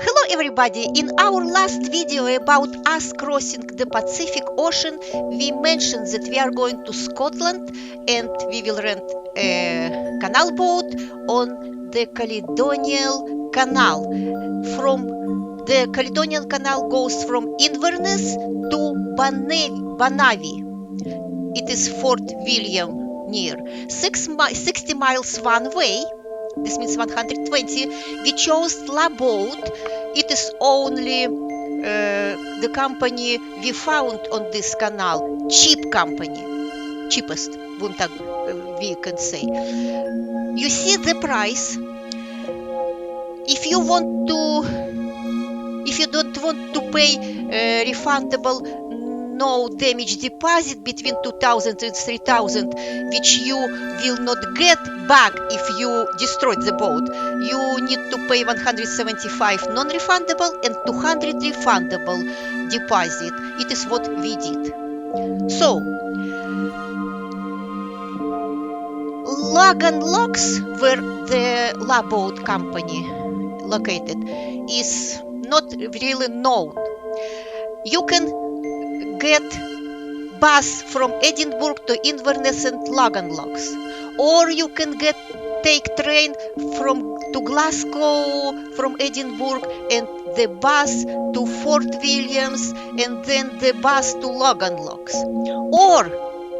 Hello everybody! In our last video about us crossing the Pacific Ocean, we mentioned that we are going to Scotland and we will rent a canal boat on the Caledonian Canal. The Caledonian Canal goes from Inverness to Banavie. It is Fort William near 60 miles one way. This means 120. We chose La Boat. It is only the company we found on this canal. Cheap company. Cheapest, we can say. You see the price. If you don't want to pay refundable no damage deposit between 2,000 and 3,000, which you will not get back if you destroy the boat, you need to pay 175 non-refundable and 200 refundable deposit. It is what we did. So, Laggan Locks, where the La Boat company located, is not really known. You can get bus from Edinburgh to Inverness and Laggan Locks, or you can take train to Glasgow from Edinburgh and the bus to Fort Williams and then the bus to Laggan Locks. Or,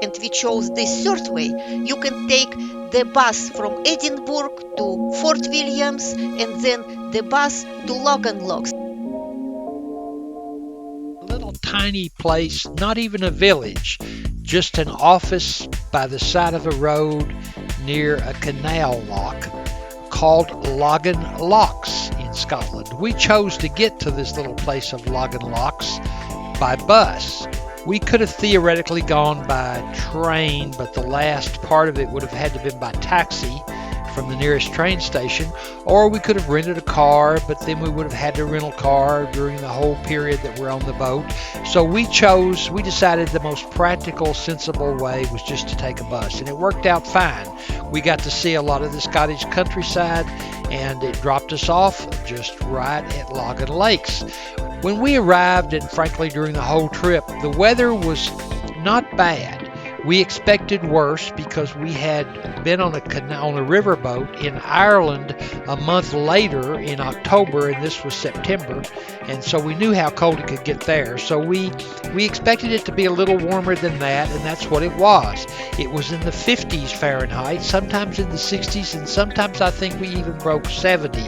and we chose this third way, you can take the bus from Edinburgh to Fort Williams and then the bus to Laggan Locks. Tiny place, not even a village, just an office by the side of a road near a canal lock called Laggan Locks in Scotland. We chose to get to this little place of Laggan Locks by bus. We could have theoretically gone by train, but the last part of it would have had to have been by taxi from the nearest train station, or we could have rented a car, but then we would have had to rent a car during the whole period that we're on the boat. So we decided the most practical, sensible way was just to take a bus, and it worked out fine. We got to see a lot of the Scottish countryside, and it dropped us off just right at Laggan Lakes. When we arrived, and frankly during the whole trip, the weather was not bad. We expected worse because we had been on a riverboat in Ireland a month later in October, and this was September, and so we knew how cold it could get there. So we expected it to be a little warmer than that, and that's what it was. It was in the 50s Fahrenheit, sometimes in the 60s, and sometimes I think we even broke 70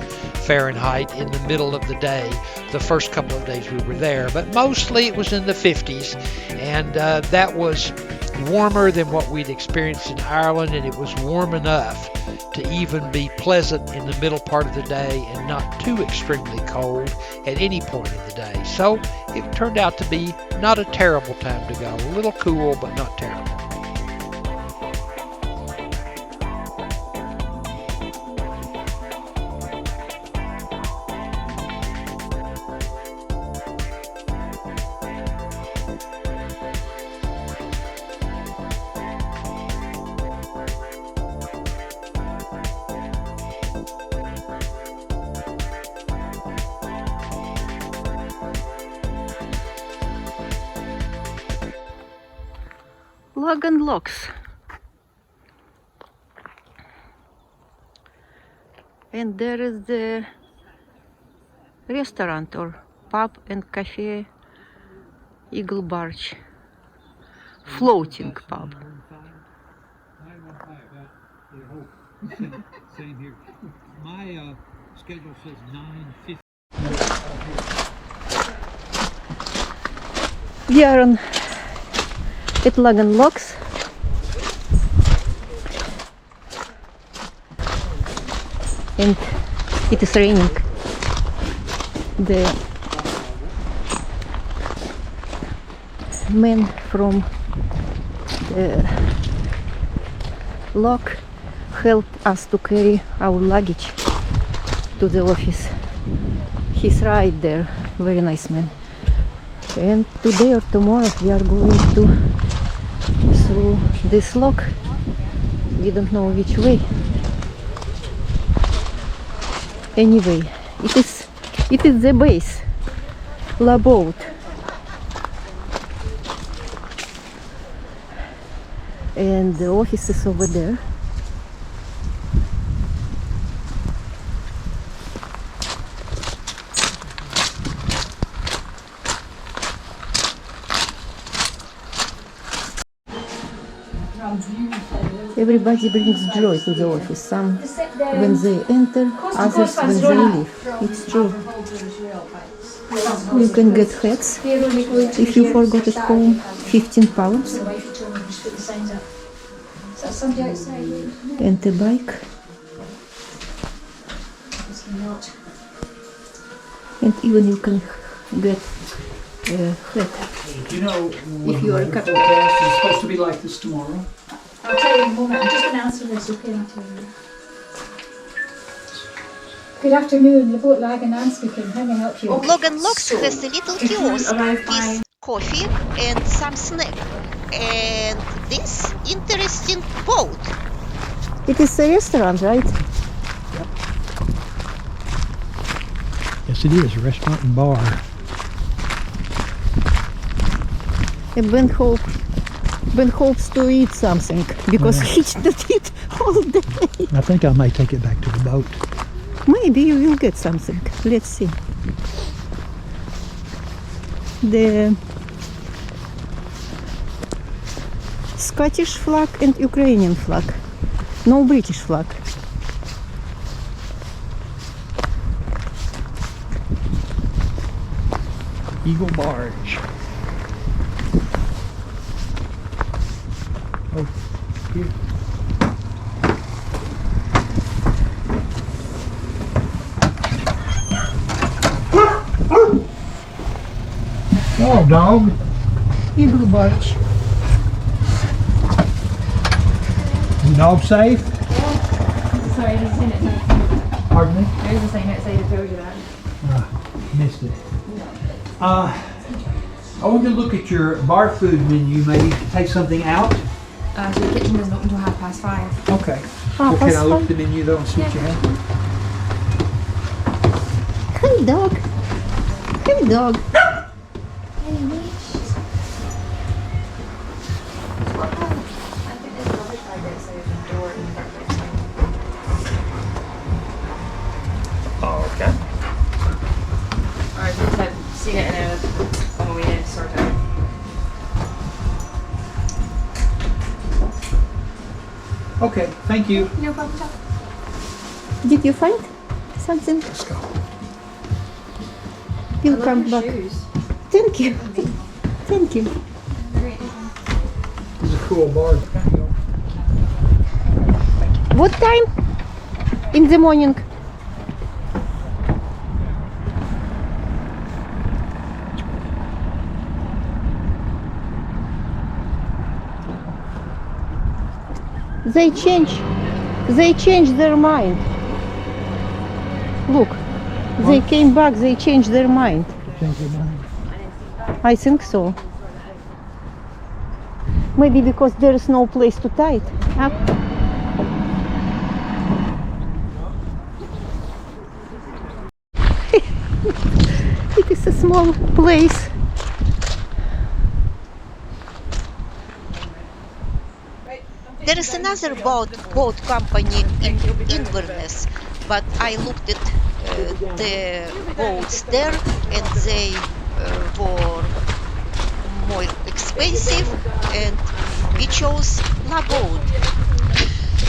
Fahrenheit in the middle of the day, the first couple of days we were there. But mostly it was in the 50s, and that was warmer than what we'd experienced in Ireland, and it was warm enough to even be pleasant in the middle part of the day and not too extremely cold at any point in the day. So it turned out to be not a terrible time to go. A little cool, but not terrible. Laggan Locks. And there is the restaurant or pub and cafe Eagle Barge. Floating pub. Same here. My schedule says 9:50. We are at Laggan Locks. And it is raining. The man from the lock helped us to carry our luggage to the office. He's right there, very nice man. And today or tomorrow we are going through this lock. We don't know which way. Anyway, it is It is the base, La Boat. And the office is over there. Everybody brings joy to the office. Some when they enter, others when they leave. It's true. You can get hats if you forgot at home. 15 pounds. And a bike. And even you can get a hat. You know, If you are a couple. forecast is supposed to be like this tomorrow. I'll tell you in a moment. I'm just announcing this. Okay, I'll tell you. Good afternoon, Laggan Locks speaking. How may I help you? Laggan Locks has a little if you kiosk arrive by- with coffee and some snack. And this interesting boat. It is a restaurant, right? Yes, it is. A restaurant and bar. Ben hopes to eat something because he did not eat all day. I think I may take it back to the boat. Maybe you will get something. Let's see. The Scottish flag and Ukrainian flag. No British flag. Eagle Barge. Oh, here. Oh, dog. Eagle Barge. The dog safe? Sorry, I just seen it. Pardon me? I was just saying it, so I told you that. Missed it. I want to look at your bar food menu, maybe take something out. So the kitchen doesn't open until 5:30. Okay. Well, can I look at the menu though and see what you have? Hey dog. Hey dog. Okay. Alright, so I've seen it in a when we did sort out. Okay, thank you. No problem. Did you find something? Let's go. You'll come back. Shoes. Thank you. Thank you. This is a cool bar. What time? In the morning. They change their mind. Look, they came back, they changed their mind. Change your mind. I think so. Maybe because there is no place to tie it up. It is a small place. There is another boat company in Inverness, but I looked at the boats there and they were more expensive, and we chose La Boat.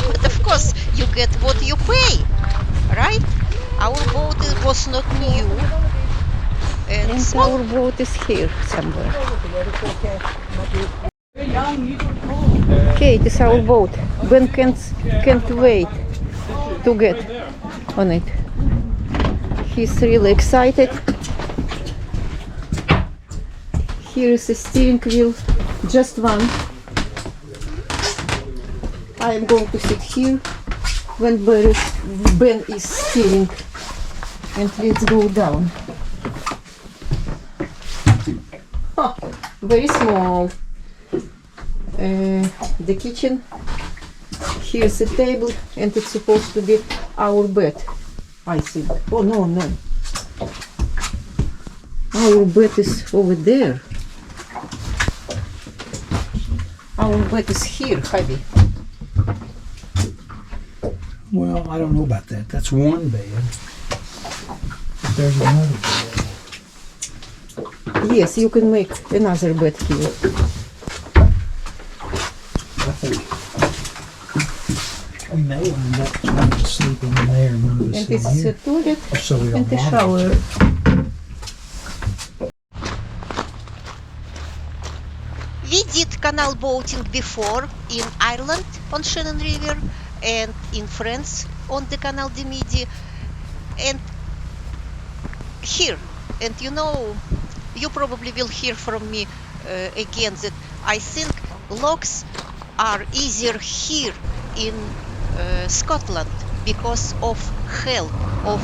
But of course you get what you pay, right? Our boat was not new, and small. Our boat is here somewhere. Okay, it is our boat. Ben can't wait to get on it. He's really excited. Here is a steering wheel, just one. I am going to sit here when Ben is steering, and let's go down. Oh, very small. The kitchen. Here's a table, and it's supposed to be our bed, I think. Oh no. Our bed is over there. Our bed is here, Javi. Well, I don't know about that. That's one bed. But there's another bed. Yes, you can make another bed here. I think we may wind up trying to sleep in there and one of us And in this is a here. toilet So we don't and a bother. shower. We did canal boating before in Ireland on Shannon River and in France on the Canal de Midi and here. And you know, you probably will hear from me again that I think locks are easier here in Scotland because of help, of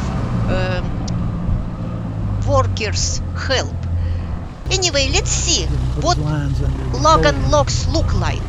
workers' help. Anyway, let's see what Lines under the Laggan boat. Locks look like.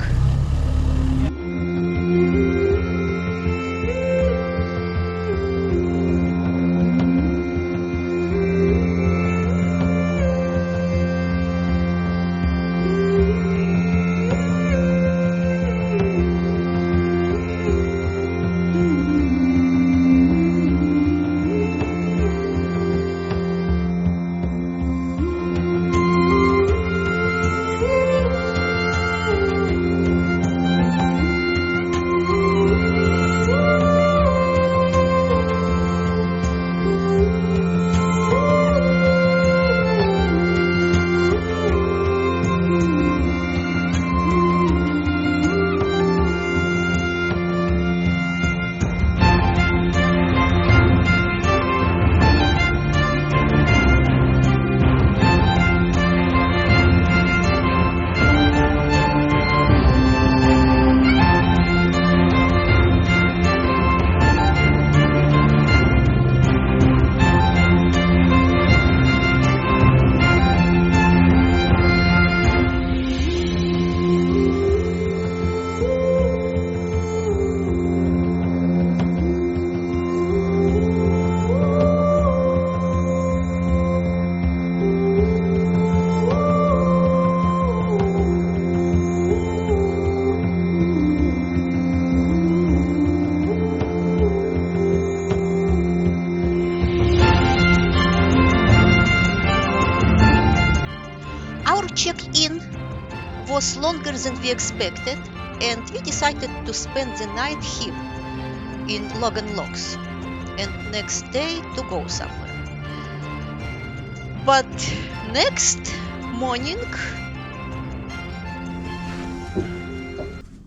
Check-in was longer than we expected, and we decided to spend the night here in Laggan Locks, and next day to go somewhere. But next morning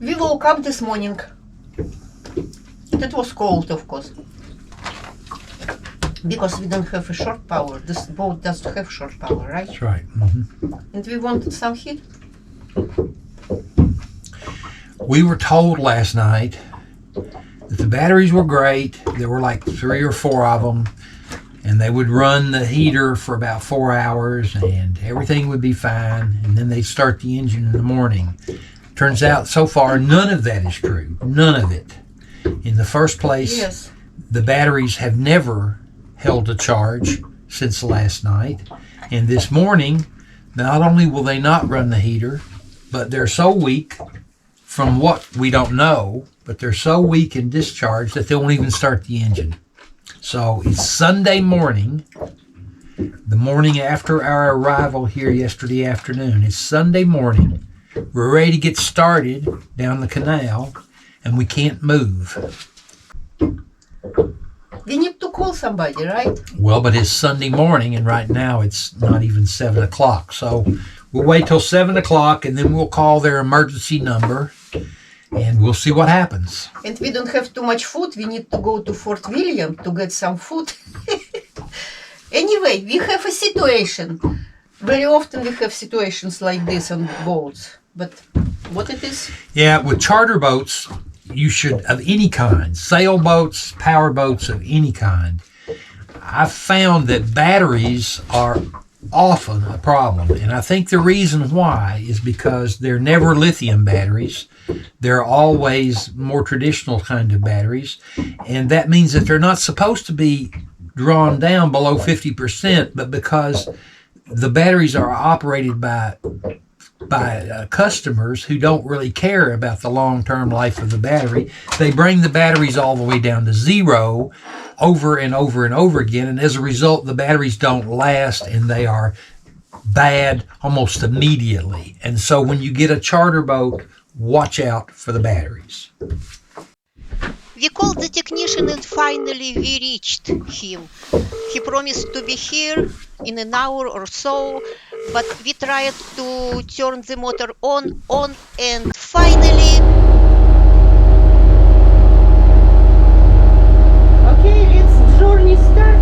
we woke up this morning. It was cold, of course, because we don't have a short power. This boat doesn't have short power, right? That's right. Mm-hmm. And we wanted some heat. We were told last night that the batteries were great. There were like 3 or 4 of them, and they would run the heater for about 4 hours and everything would be fine, and then they'd start the engine in the morning. Turns out so far none of that is true. None of it. In the first place, Yes. the batteries have never held a charge since last night, and this morning not only will they not run the heater, but they're so weak from what we don't know, but they're so weak in discharge that they won't even start the engine. So it's Sunday morning, the morning after our arrival here yesterday afternoon. It's Sunday morning. We're ready to get started down the canal, and we can't move. We need to call somebody, right? Well, but it's Sunday morning, and right now it's not even 7 o'clock. So we'll wait till 7 o'clock, and then we'll call their emergency number, and we'll see what happens. And we don't have too much food. We need to go to Fort William to get some food. Anyway, we have a situation. Very often we have situations like this on boats. But what it is? Yeah, with charter boats, you should, of any kind, sailboats, power boats of any kind, I've found that batteries are often a problem. And I think the reason why is because they're never lithium batteries. They're always more traditional kind of batteries. And that means that they're not supposed to be drawn down below 50%, but because the batteries are operated by customers who don't really care about the long-term life of the battery. They bring the batteries all the way down to zero over and over and over again, and as a result, the batteries don't last and they are bad almost immediately. And so when you get a charter boat, watch out for the batteries. We called the technician and finally we reached him. He promised to be here in an hour or so, but we tried to turn the motor on, and finally... Okay, let's journey start.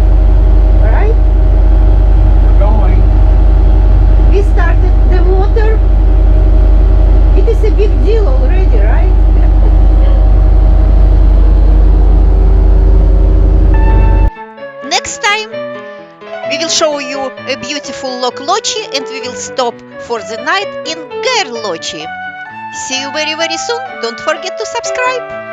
Alright? We're going. We started the motor. It is a big deal already, right? Next time we will show you a beautiful Loch Lochy and we will stop for the night in Gair Lochy. See you very soon. Don't forget to subscribe.